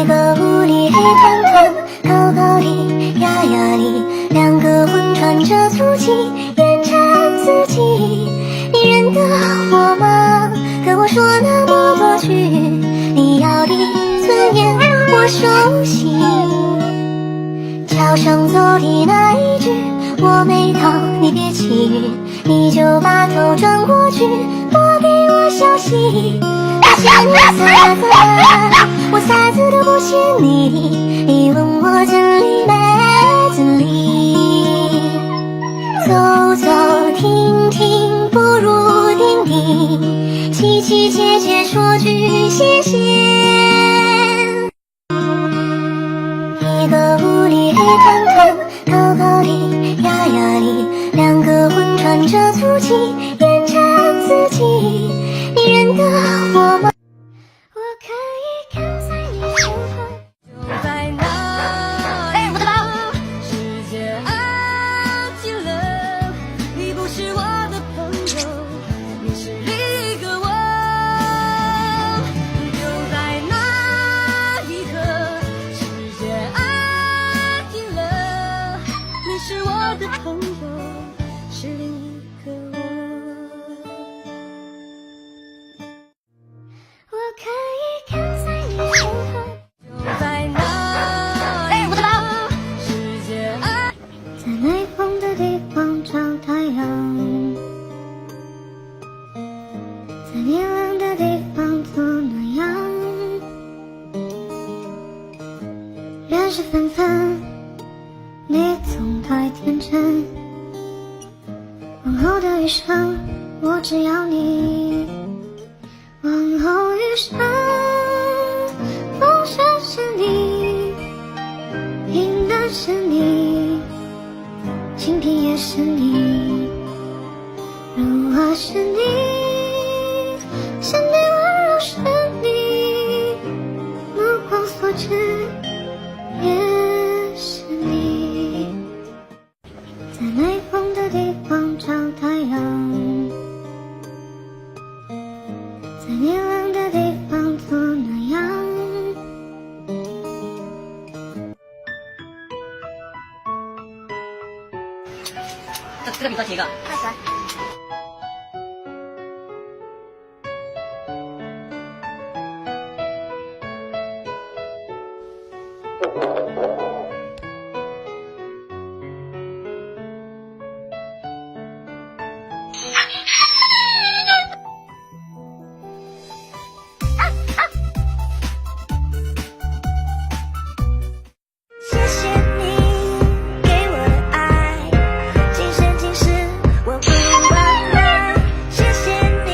一个屋里黑团团，高高的，压压的，两个魂穿着足迹，沿着自己。你认得我吗？可我说那不过去，你要的尊严我熟悉。桥上走的那一句我没到，你别起晕，你就把头转过去，拨给我消息。我嫌你撒子了，我撒子都不嫌你，你问我真理没真理？走走停停不如定定，凄凄切切说句谢谢。一个屋里黑团团，高高的，压压的，两个魂穿着足迹，沿着自己。你认得我吗？我可以跟在你身旁，就在那我的宝世界安静了，你不是我的朋友，你是另一个我。就在那一刻世界安静了，你是我的朋友，是另一个我。我可以跟在你身旁，就在那我的宝世界安，在没风的地方找太阳，在明亮的地方做暖阳。人事纷纷，你总太天真，往后的余生我只要你。往后余生，风雪是你，平淡是你，清贫也是你，如花是你，善变温柔是你，目光所至也是你。在没风的地方找太阳，在明亮的地方做暖阳。这个比多几个？20。谢谢你给我的爱，今生今世我不忘来。谢谢你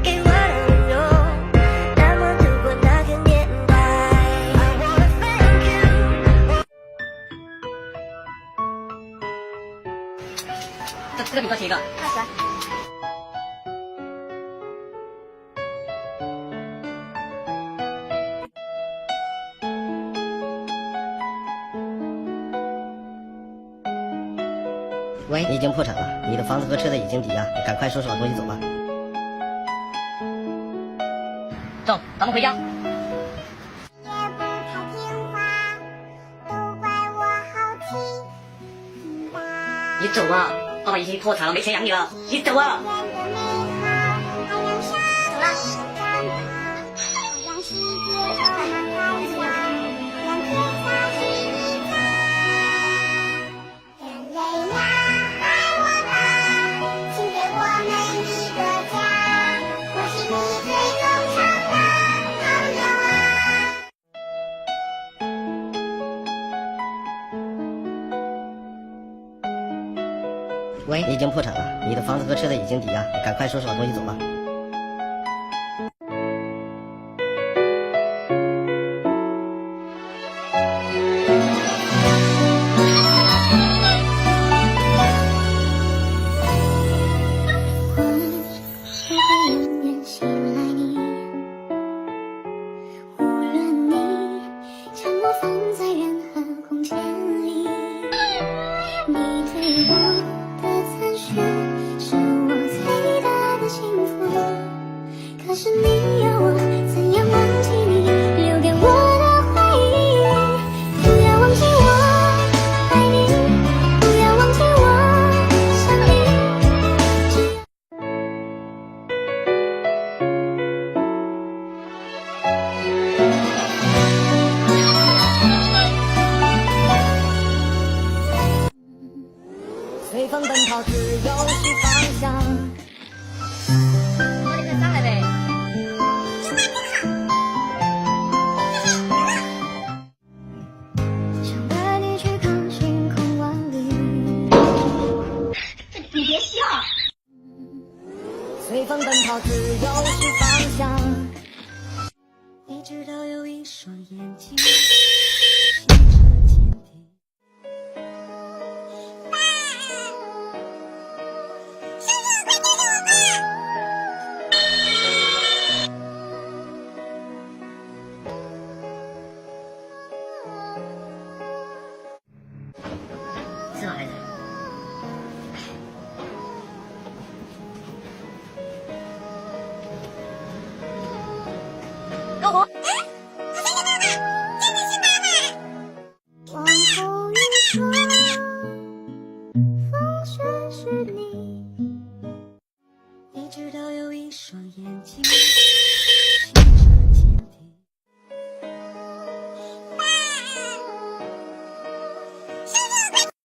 给我的温柔，让我度过那个年代。I wanna thank you。这个比多几个？20。喂，你已经破产了，你的房子和车子已经抵押，你赶快收拾好东西走吧。走，咱们回家。也不太听话，都怪我好气吧。你走啊，爸爸已经破产了，没钱养你了，你走啊。人的美好，好像沙子干嘛，好像世界充满太阳，让天下是一家。人类呀，爱我吧，请给我们一个家，我是你最忠诚的朋友啊。喂，你已经破产了，你的房子和车子已经抵押，你赶快收拾好东西走吧。会永远袭来你，无论你将我放在任何空间里，你对我的赞许是我最大的幸福。跑，自由是方向。我这个上来呗。想带你去看星空万里。你别笑。随风奔跑，自由是方向。你知道有一双眼睛，清澈见底。是吧，孩子？老公。往后一转，风雪是你。你知道有一双眼睛。